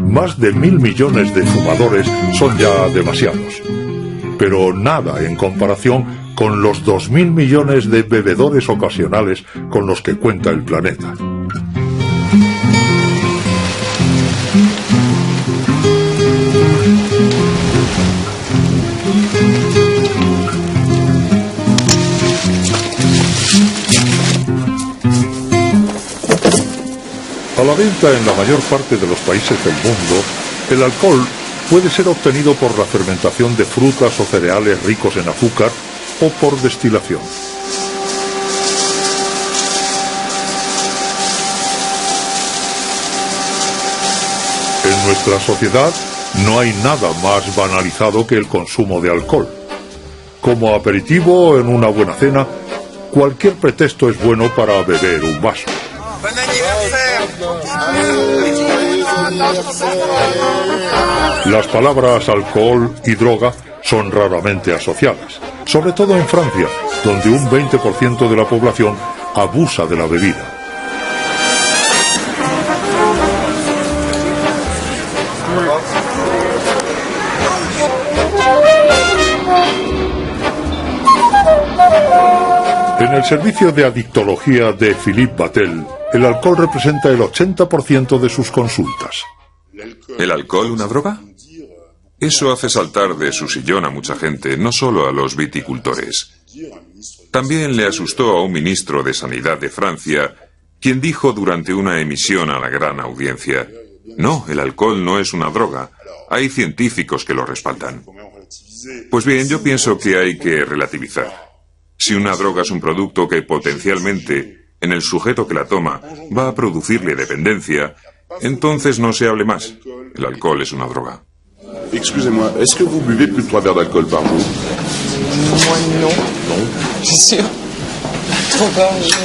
Más de 1.000 millones de fumadores son ya demasiados, pero nada en comparación con los 2.000 millones de bebedores ocasionales con los que cuenta el planeta. A la venta en la mayor parte de los países del mundo, el alcohol puede ser obtenido por la fermentación de frutas o cereales ricos en azúcar o por destilación. En nuestra sociedad no hay nada más banalizado que el consumo de alcohol. Como aperitivo en una buena cena, cualquier pretexto es bueno para beber un vaso. Las palabras alcohol y droga son raramente asociadas, sobre todo en Francia, donde un 20% de la población abusa de la bebida. En el servicio de adictología de Philippe Battel, el alcohol representa el 80% de sus consultas. ¿El alcohol una droga? Eso hace saltar de su sillón a mucha gente, no solo a los viticultores. También le asustó a un ministro de Sanidad de Francia, quien dijo durante una emisión a la gran audiencia: no, el alcohol no es una droga. Hay científicos que lo respaldan. Pues bien, yo pienso que hay que relativizar. Si una droga es un producto que potencialmente, en el sujeto que la toma, va a producirle dependencia, entonces no se hable más. El alcohol es una droga. Excusez-moi, est-ce que vous buvez plus de 3 verres d'alcool par jour? Moi, non. Non. C'est sûr. 3 par jour.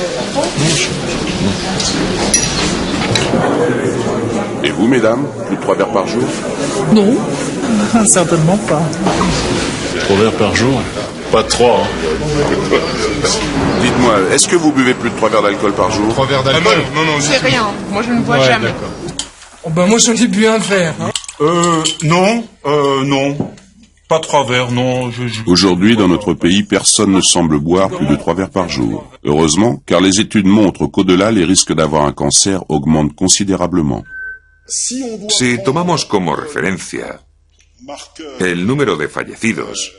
Et vous, mesdames, plus de 3 verres par jour? Non, certainement pas. 3 verres par jour? Pas 3, hein. Dites-moi, est-ce que vous buvez plus de 3 verres d'alcool par jour? 3 verres d'alcool? Non, c'est rien. Moi, je ne bois jamais. Oh, ben, moi, j'en ai bu un verre. Hein. Non. Pas 3 verres, non. Aujourd'hui, dans notre pays, personne ne semble boire plus de 3 verres par jour. Heureusement, car les études montrent qu'au-delà, les risques d'avoir un cancer augmentent considérablement. Si tomamos como referencia el número de fallecidos,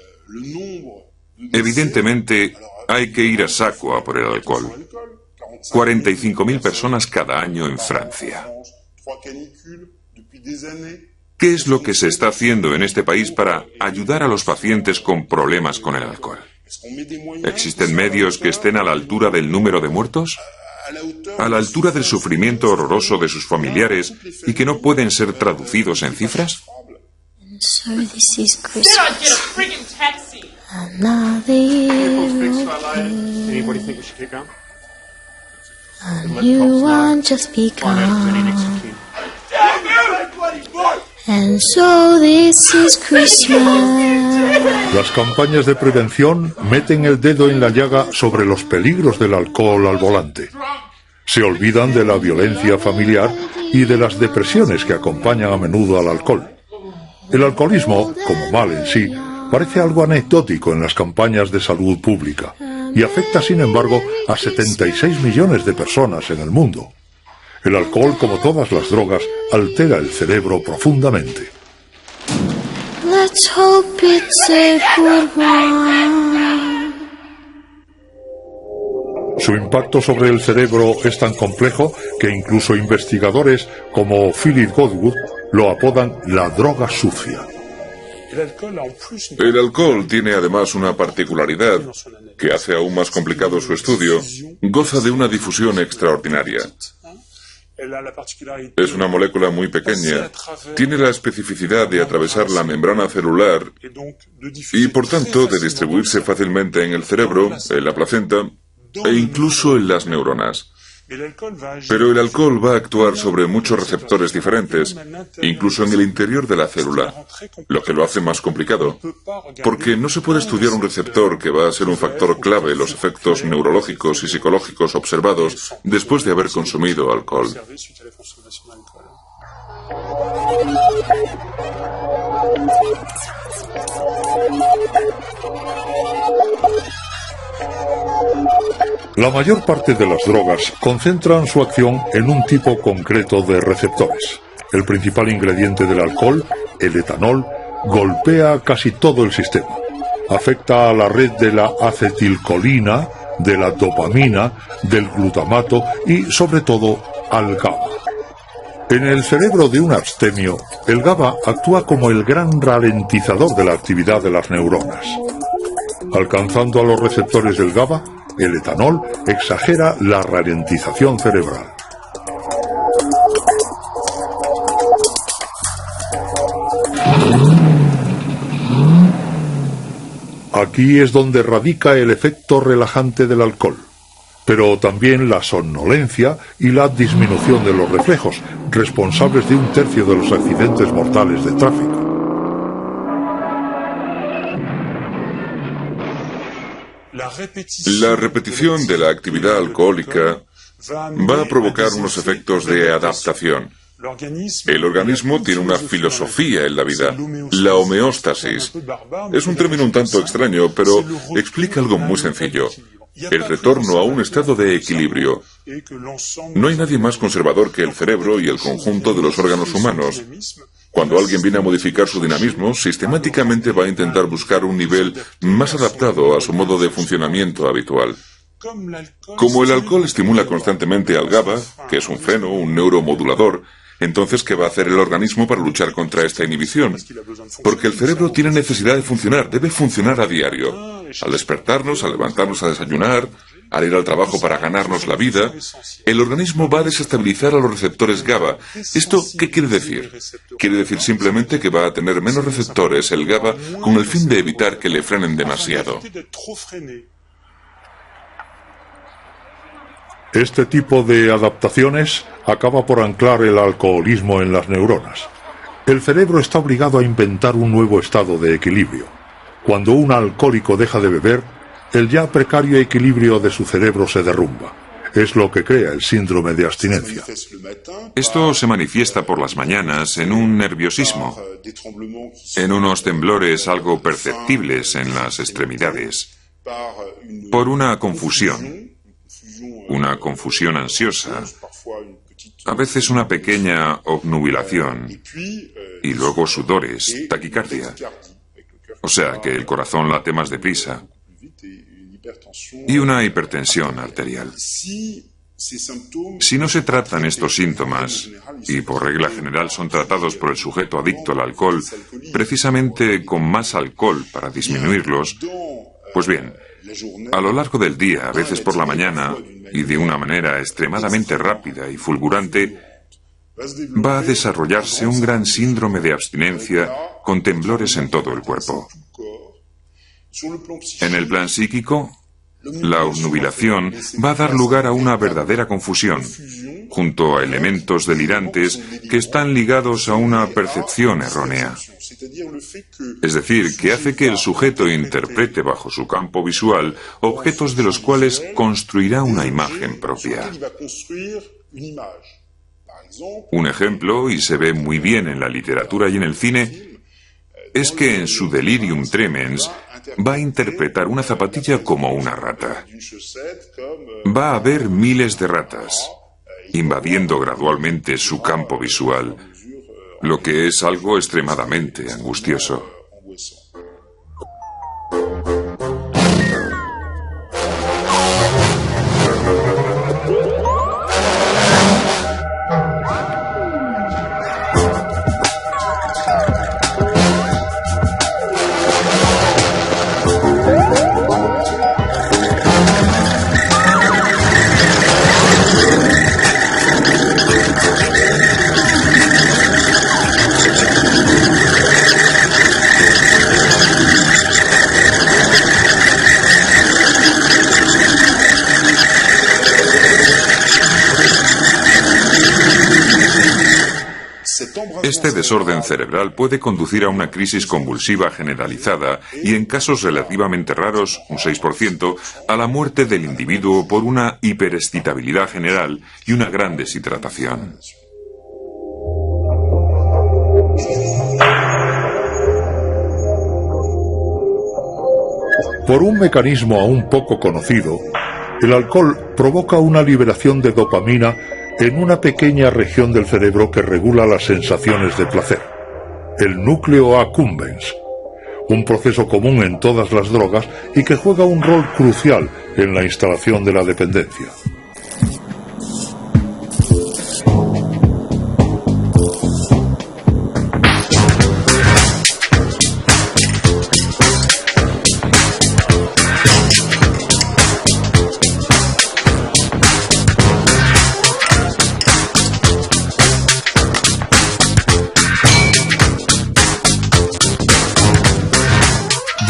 evidentemente hay que ir a saco a por el alcohol. 45.000 personas cada año en Francia. ¿Qué es lo que se está haciendo en este país para ayudar a los pacientes con problemas con el alcohol? ¿Existen medios que estén a la altura del número de muertos? ¿A la altura del sufrimiento horroroso de sus familiares y que no pueden ser traducidos en cifras? So this is Christmas. Another year a new one just begun. And so this is Christmas. Las campañas de prevención meten el dedo en la llaga sobre los peligros del alcohol al volante. Se olvidan de la violencia familiar y de las depresiones que acompañan a menudo al alcohol. El alcoholismo, como mal en sí, parece algo anecdótico en las campañas de salud pública y afecta, sin embargo, a 76 millones de personas en el mundo. El alcohol, como todas las drogas, altera el cerebro profundamente. Let's hope it's a good one. Su impacto sobre el cerebro es tan complejo que incluso investigadores como Philip Godwood lo apodan la droga sucia. El alcohol tiene además una particularidad que hace aún más complicado su estudio. Goza de una difusión extraordinaria. Es una molécula muy pequeña, tiene la especificidad de atravesar la membrana celular y, por tanto, de distribuirse fácilmente en el cerebro, en la placenta e incluso en las neuronas. Pero el alcohol va a actuar sobre muchos receptores diferentes, incluso en el interior de la célula, lo que lo hace más complicado, porque no se puede estudiar un receptor que va a ser un factor clave en los efectos neurológicos y psicológicos observados después de haber consumido alcohol. La mayor parte de las drogas concentran su acción en un tipo concreto de receptores. El principal ingrediente del alcohol, el etanol, golpea casi todo el sistema. Afecta a la red de la acetilcolina, de la dopamina, del glutamato y, sobre todo, al GABA. En el cerebro de un abstemio, el GABA actúa como el gran ralentizador de la actividad de las neuronas. Alcanzando a los receptores del GABA, el etanol exagera la ralentización cerebral. Aquí es donde radica el efecto relajante del alcohol, pero también la somnolencia y la disminución de los reflejos, responsables de 1/3 de los accidentes mortales de tráfico. La repetición de la actividad alcohólica va a provocar unos efectos de adaptación. El organismo tiene una filosofía en la vida, la homeostasis. Es un término un tanto extraño, pero explica algo muy sencillo: el retorno a un estado de equilibrio. No hay nadie más conservador que el cerebro y el conjunto de los órganos humanos. Cuando alguien viene a modificar su dinamismo, sistemáticamente va a intentar buscar un nivel más adaptado a su modo de funcionamiento habitual. Como el alcohol estimula constantemente al GABA, que es un freno, un neuromodulador, entonces, ¿qué va a hacer el organismo para luchar contra esta inhibición? Porque el cerebro tiene necesidad de funcionar, debe funcionar a diario. Al despertarnos, al levantarnos a desayunar, al ir al trabajo para ganarnos la vida, el organismo va a desestabilizar a los receptores GABA. ¿Esto qué quiere decir? Quiere decir simplemente que va a tener menos receptores el GABA con el fin de evitar que le frenen demasiado. Este tipo de adaptaciones acaba por anclar el alcoholismo en las neuronas. El cerebro está obligado a inventar un nuevo estado de equilibrio. Cuando un alcohólico deja de beber, el ya precario equilibrio de su cerebro se derrumba. Es lo que crea el síndrome de abstinencia. Esto se manifiesta por las mañanas en un nerviosismo, en unos temblores algo perceptibles en las extremidades, por una confusión ansiosa, a veces una pequeña obnubilación y luego sudores, taquicardia. O sea que el corazón late más deprisa y una hipertensión arterial. Si no se tratan estos síntomas, y por regla general son tratados por el sujeto adicto al alcohol, precisamente con más alcohol para disminuirlos, pues bien, a lo largo del día, a veces por la mañana, y de una manera extremadamente rápida y fulgurante, va a desarrollarse un gran síndrome de abstinencia con temblores en todo el cuerpo. En el plan psíquico, la obnubilación va a dar lugar a una verdadera confusión, junto a elementos delirantes que están ligados a una percepción errónea. Es decir, que hace que el sujeto interprete bajo su campo visual objetos de los cuales construirá una imagen propia. Un ejemplo, y se ve muy bien en la literatura y en el cine, es que en su delirium tremens va a interpretar una zapatilla como una rata. Va a haber miles de ratas, invadiendo gradualmente su campo visual, lo que es algo extremadamente angustioso. Este desorden cerebral puede conducir a una crisis convulsiva generalizada y, en casos relativamente raros, un 6%, a la muerte del individuo por una hiperexcitabilidad general y una gran deshidratación. Por un mecanismo aún poco conocido, el alcohol provoca una liberación de dopamina en una pequeña región del cerebro que regula las sensaciones de placer, el núcleo accumbens, un proceso común en todas las drogas y que juega un rol crucial en la instalación de la dependencia.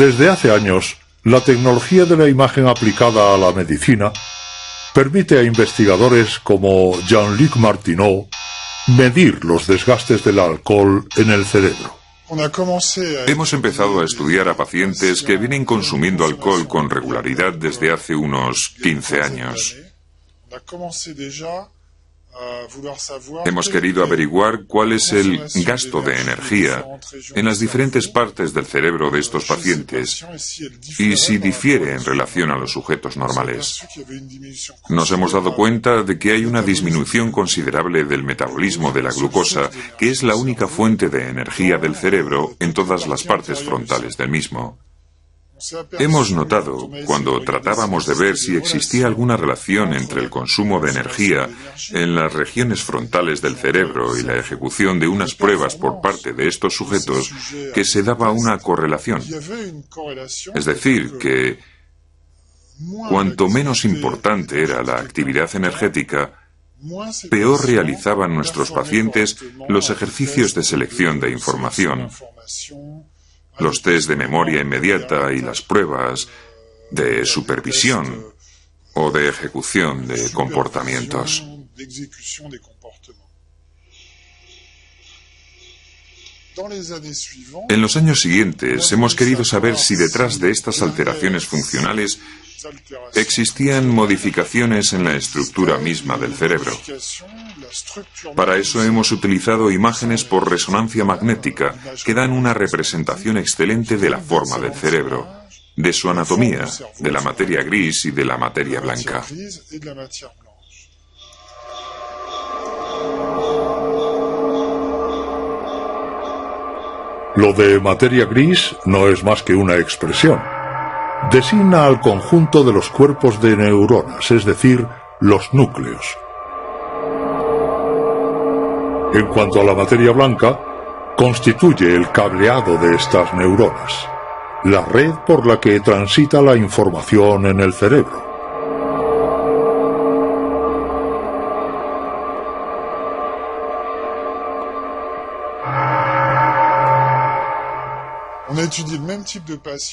Desde hace años, la tecnología de la imagen aplicada a la medicina permite a investigadores como Jean-Luc Martineau medir los desgastes del alcohol en el cerebro. Hemos empezado a estudiar a pacientes que vienen consumiendo alcohol con regularidad desde hace unos 15 años. Hemos querido averiguar cuál es el gasto de energía en las diferentes partes del cerebro de estos pacientes y si difiere en relación a los sujetos normales. Nos hemos dado cuenta de que hay una disminución considerable del metabolismo de la glucosa, que es la única fuente de energía del cerebro en todas las partes frontales del mismo. Hemos notado, cuando tratábamos de ver si existía alguna relación entre el consumo de energía en las regiones frontales del cerebro y la ejecución de unas pruebas por parte de estos sujetos, que se daba una correlación. Es decir, que cuanto menos importante era la actividad energética, peor realizaban nuestros pacientes los ejercicios de selección de información, los test de memoria inmediata y las pruebas de supervisión o de ejecución de comportamientos. En los años siguientes hemos querido saber si detrás de estas alteraciones funcionales existían modificaciones en la estructura misma del cerebro. Para eso hemos utilizado imágenes por resonancia magnética que dan una representación excelente de la forma del cerebro, de su anatomía, de la materia gris y de la materia blanca. Lo de materia gris no es más que una expresión. Designa al conjunto de los cuerpos de neuronas, es decir, los núcleos. En cuanto a la materia blanca, constituye el cableado de estas neuronas, la red por la que transita la información en el cerebro.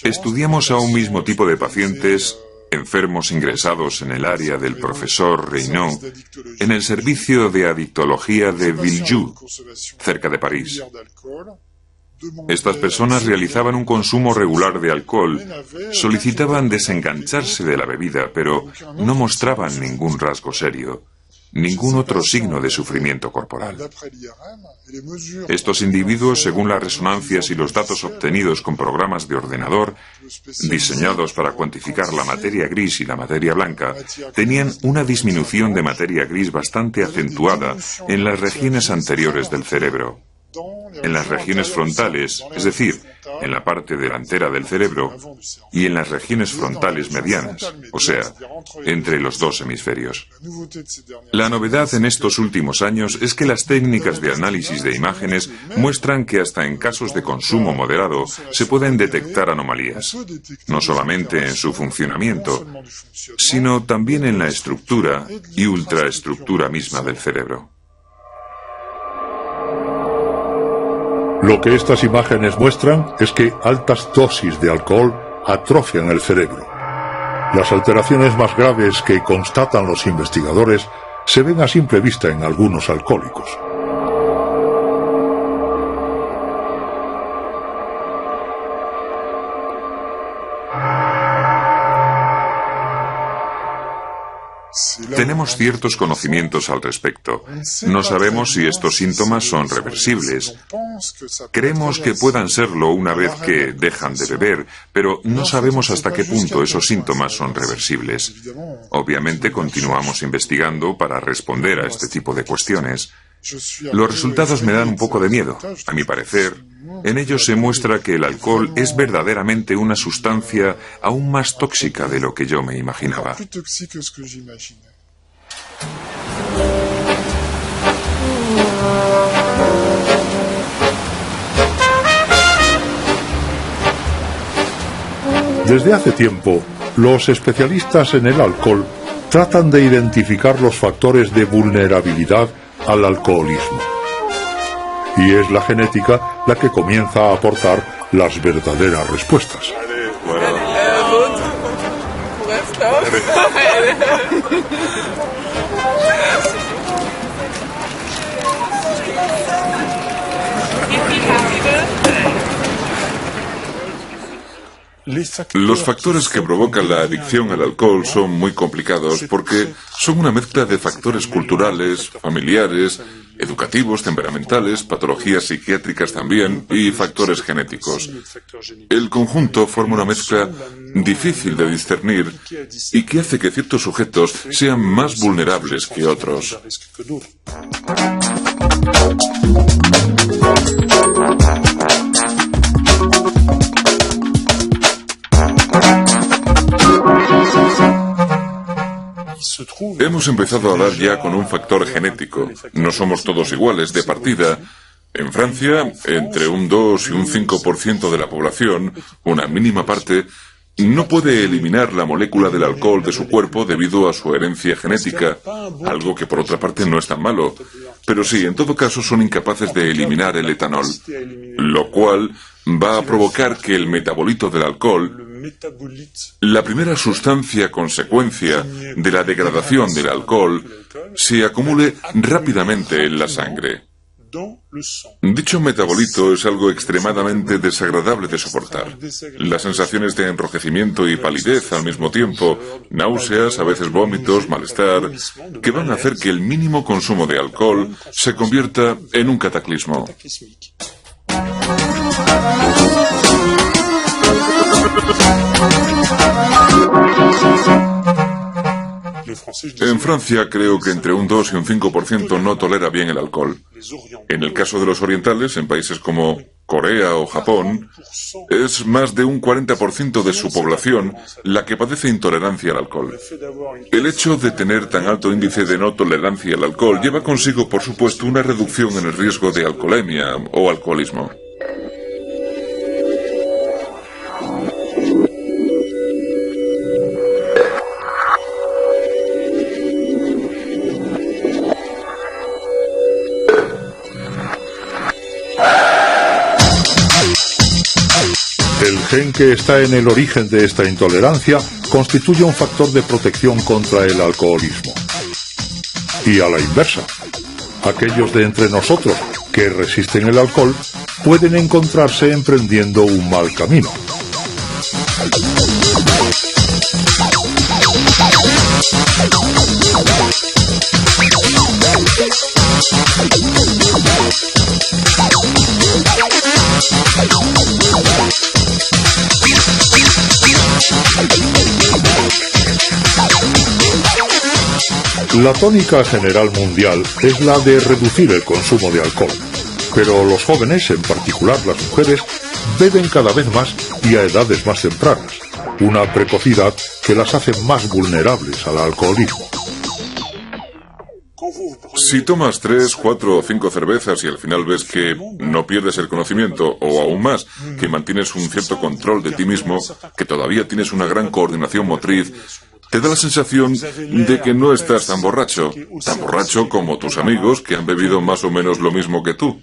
Estudiamos a un mismo tipo de pacientes enfermos ingresados en el área del profesor Reynaud en el servicio de adictología de Villejuif, cerca de París. Estas personas realizaban un consumo regular de alcohol, solicitaban desengancharse de la bebida, pero no mostraban ningún rasgo serio, ningún otro signo de sufrimiento corporal. Estos individuos, según las resonancias y los datos obtenidos con programas de ordenador diseñados para cuantificar la materia gris y la materia blanca, tenían una disminución de materia gris bastante acentuada en las regiones anteriores del cerebro. En las regiones frontales, es decir, en la parte delantera del cerebro, y en las regiones frontales medianas, o sea, entre los dos hemisferios. La novedad en estos últimos años es que las técnicas de análisis de imágenes muestran que hasta en casos de consumo moderado se pueden detectar anomalías, no solamente en su funcionamiento, sino también en la estructura y ultraestructura misma del cerebro. Lo que estas imágenes muestran es que altas dosis de alcohol atrofian el cerebro. Las alteraciones más graves que constatan los investigadores se ven a simple vista en algunos alcohólicos. Tenemos ciertos conocimientos al respecto. No sabemos si estos síntomas son reversibles. Creemos que puedan serlo una vez que dejan de beber, pero no sabemos hasta qué punto esos síntomas son reversibles. Obviamente continuamos investigando para responder a este tipo de cuestiones. Los resultados me dan un poco de miedo. A mi parecer, en ellos se muestra que el alcohol es verdaderamente una sustancia aún más tóxica de lo que yo me imaginaba. Desde hace tiempo, los especialistas en el alcohol tratan de identificar los factores de vulnerabilidad al alcoholismo. Y es la genética la que comienza a aportar las verdaderas respuestas. Los factores que provocan la adicción al alcohol son muy complicados porque son una mezcla de factores culturales, familiares, educativos, temperamentales, patologías psiquiátricas también y factores genéticos. El conjunto forma una mezcla difícil de discernir y que hace que ciertos sujetos sean más vulnerables que otros. Hemos empezado a dar ya con un factor genético. No somos todos iguales de partida. En Francia, entre un 2 y un 5% de la población, una mínima parte, no puede eliminar la molécula del alcohol de su cuerpo debido a su herencia genética, algo que por otra parte no es tan malo. Pero sí, en todo caso son incapaces de eliminar el etanol, lo cual va a provocar que el metabolito del alcohol, la primera sustancia consecuencia de la degradación del alcohol, se acumule rápidamente en la sangre. Dicho metabolito es algo extremadamente desagradable de soportar. Las sensaciones de enrojecimiento y palidez al mismo tiempo, náuseas, a veces vómitos, malestar, que van a hacer que el mínimo consumo de alcohol se convierta en un cataclismo. En Francia creo que entre un 2 y un 5% no tolera bien el alcohol. En el caso de los orientales, en países como Corea o Japón, es más de un 40% de su población la que padece intolerancia al alcohol. El hecho de tener tan alto índice de no tolerancia al alcohol lleva consigo, por supuesto, una reducción en el riesgo de alcoholemia o alcoholismo. El gen que está en el origen de esta intolerancia constituye un factor de protección contra el alcoholismo. Y a la inversa, aquellos de entre nosotros que resisten el alcohol pueden encontrarse emprendiendo un mal camino. La tónica general mundial es la de reducir el consumo de alcohol, pero los jóvenes, en particular las mujeres, beben cada vez más y a edades más tempranas, una precocidad que las hace más vulnerables al alcoholismo. Si tomas 3, 4 o 5 cervezas y al final ves que no pierdes el conocimiento, o aún más, que mantienes un cierto control de ti mismo, que todavía tienes una gran coordinación motriz, te da la sensación de que no estás tan borracho como tus amigos que han bebido más o menos lo mismo que tú.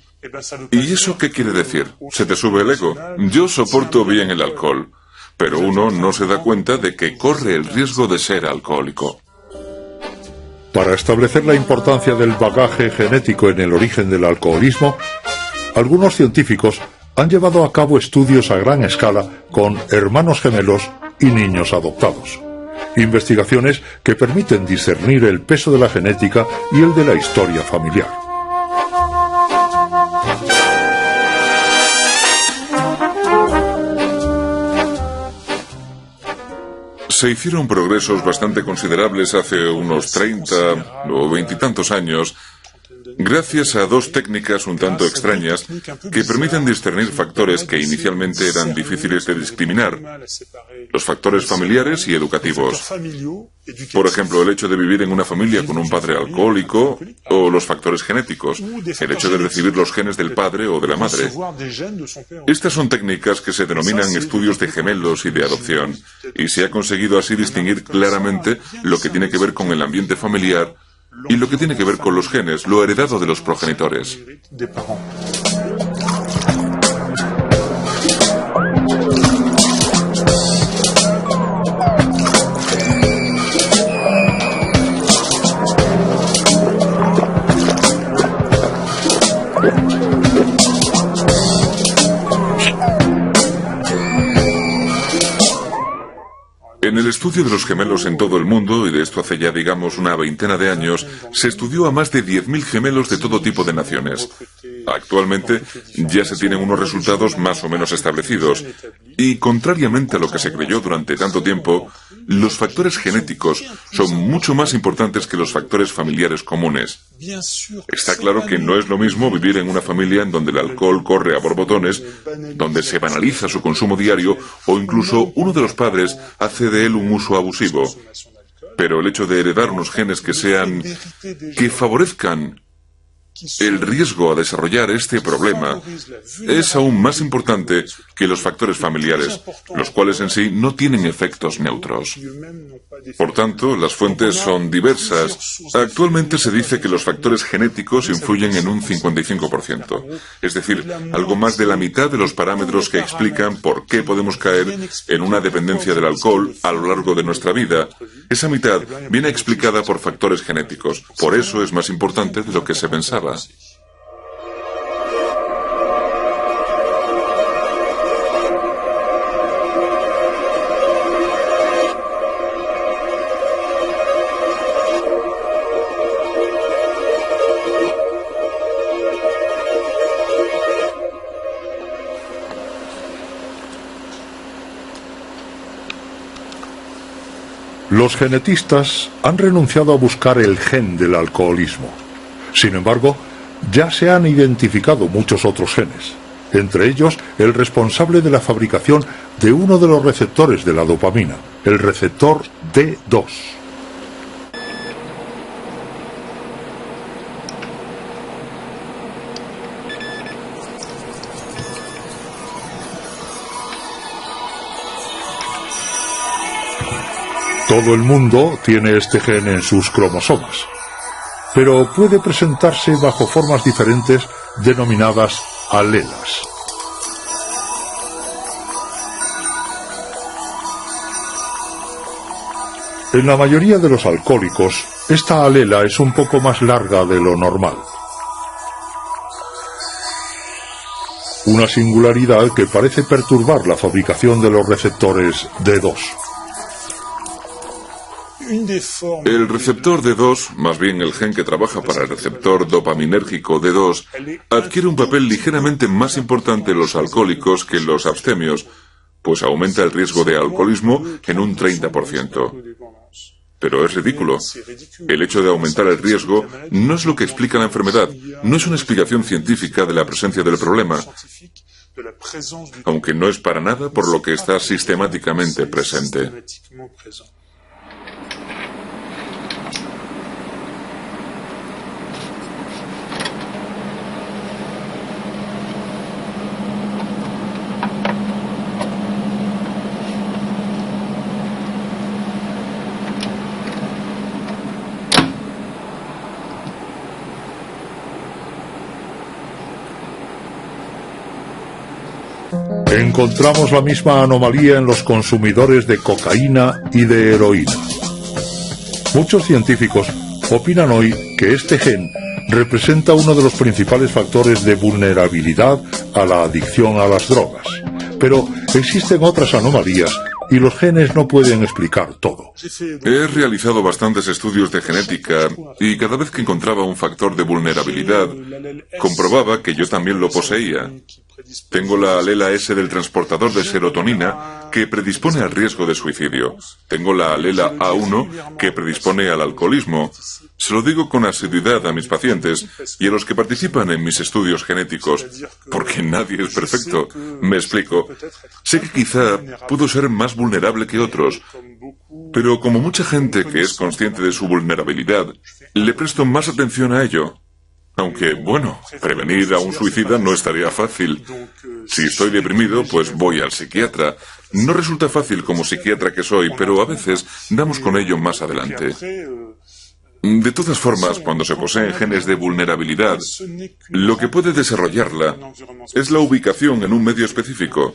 ¿Y eso qué quiere decir? ¿Se te sube el ego? Yo soporto bien el alcohol, pero uno no se da cuenta de que corre el riesgo de ser alcohólico. Para establecer la importancia del bagaje genético en el origen del alcoholismo, algunos científicos han llevado a cabo estudios a gran escala con hermanos gemelos y niños adoptados. Investigaciones que permiten discernir el peso de la genética y el de la historia familiar. Se hicieron progresos bastante considerables hace unos 30 o 20 y tantos años gracias a dos técnicas un tanto extrañas que permiten discernir factores que inicialmente eran difíciles de discriminar: los factores familiares y educativos. Por ejemplo, el hecho de vivir en una familia con un padre alcohólico, o los factores genéticos, el hecho de recibir los genes del padre o de la madre. Estas son técnicas que se denominan estudios de gemelos y de adopción, y se ha conseguido así distinguir claramente lo que tiene que ver con el ambiente familiar y lo que tiene que ver con los genes, lo heredado de los progenitores. En el estudio de los gemelos en todo el mundo, y de esto hace ya digamos una veintena de años, se estudió a más de 10.000 gemelos de todo tipo de naciones. Actualmente ya se tienen unos resultados más o menos establecidos, y contrariamente a lo que se creyó durante tanto tiempo, los factores genéticos son mucho más importantes que los factores familiares comunes. Está claro que no es lo mismo vivir en una familia en donde el alcohol corre a borbotones, donde se banaliza su consumo diario, o incluso uno de los padres hace de él un uso abusivo. Pero el hecho de heredar unos genes que favorezcan el riesgo a desarrollar este problema es aún más importante que los factores familiares, los cuales en sí no tienen efectos neutros. Por tanto, las fuentes son diversas. Actualmente se dice que los factores genéticos influyen en un 55%, es decir, algo más de la mitad de los parámetros que explican por qué podemos caer en una dependencia del alcohol a lo largo de nuestra vida. Esa mitad viene explicada por factores genéticos. Por eso es más importante de lo que se pensaba. Los genetistas han renunciado a buscar el gen del alcoholismo. Sin embargo, ya se han identificado muchos otros genes, entre ellos el responsable de la fabricación de uno de los receptores de la dopamina, el receptor D2. Todo el mundo tiene este gen en sus cromosomas, pero puede presentarse bajo formas diferentes denominadas alelas. En la mayoría de los alcohólicos, esta alela es un poco más larga de lo normal. Una singularidad que parece perturbar la fabricación de los receptores D2. El receptor D2, más bien el gen que trabaja para el receptor dopaminérgico D2, adquiere un papel ligeramente más importante en los alcohólicos que en los abstemios, pues aumenta el riesgo de alcoholismo en un 30%. Pero es ridículo. El hecho de aumentar el riesgo no es lo que explica la enfermedad, no es una explicación científica de la presencia del problema, aunque no es para nada por lo que está sistemáticamente presente. Encontramos la misma anomalía en los consumidores de cocaína y de heroína. Muchos científicos opinan hoy que este gen representa uno de los principales factores de vulnerabilidad a la adicción a las drogas. Pero existen otras anomalías y los genes no pueden explicar todo. He realizado bastantes estudios de genética y cada vez que encontraba un factor de vulnerabilidad, comprobaba que yo también lo poseía. Tengo la alela S del transportador de serotonina que predispone al riesgo de suicidio. Tengo la alela A1 que predispone al alcoholismo. Se lo digo con asiduidad a mis pacientes y a los que participan en mis estudios genéticos, porque nadie es perfecto. Me explico. Sé que quizá puedo ser más vulnerable que otros, pero como mucha gente que es consciente de su vulnerabilidad, le presto más atención a ello. Aunque, bueno, prevenir a un suicida no estaría fácil. Si estoy deprimido, pues voy al psiquiatra. No resulta fácil como psiquiatra que soy, pero a veces damos con ello más adelante. De todas formas, cuando se poseen genes de vulnerabilidad, lo que puede desarrollarla es la ubicación en un medio específico.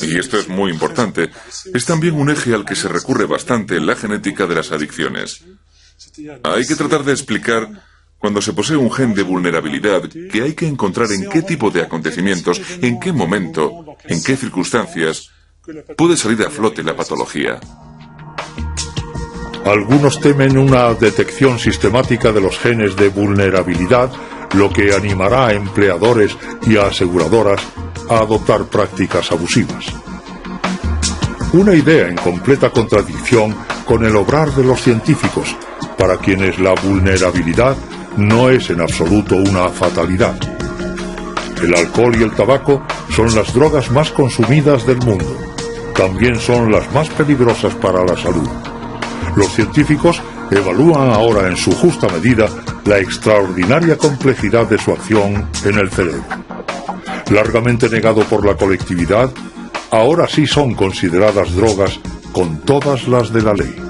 Y esto es muy importante. Es también un eje al que se recurre bastante en la genética de las adicciones. Hay que tratar de explicar, cuando se posee un gen de vulnerabilidad, que hay que encontrar en qué tipo de acontecimientos, en qué momento, en qué circunstancias, puede salir a flote la patología. Algunos temen una detección sistemática de los genes de vulnerabilidad, lo que animará a empleadores y a aseguradoras a adoptar prácticas abusivas. Una idea en completa contradicción con el obrar de los científicos, para quienes la vulnerabilidad no es en absoluto una fatalidad. El alcohol y el tabaco son las drogas más consumidas del mundo. También son las más peligrosas para la salud. Los científicos evalúan ahora en su justa medida la extraordinaria complejidad de su acción en el cerebro. Largamente negado por la colectividad, ahora sí son consideradas drogas con todas las de la ley.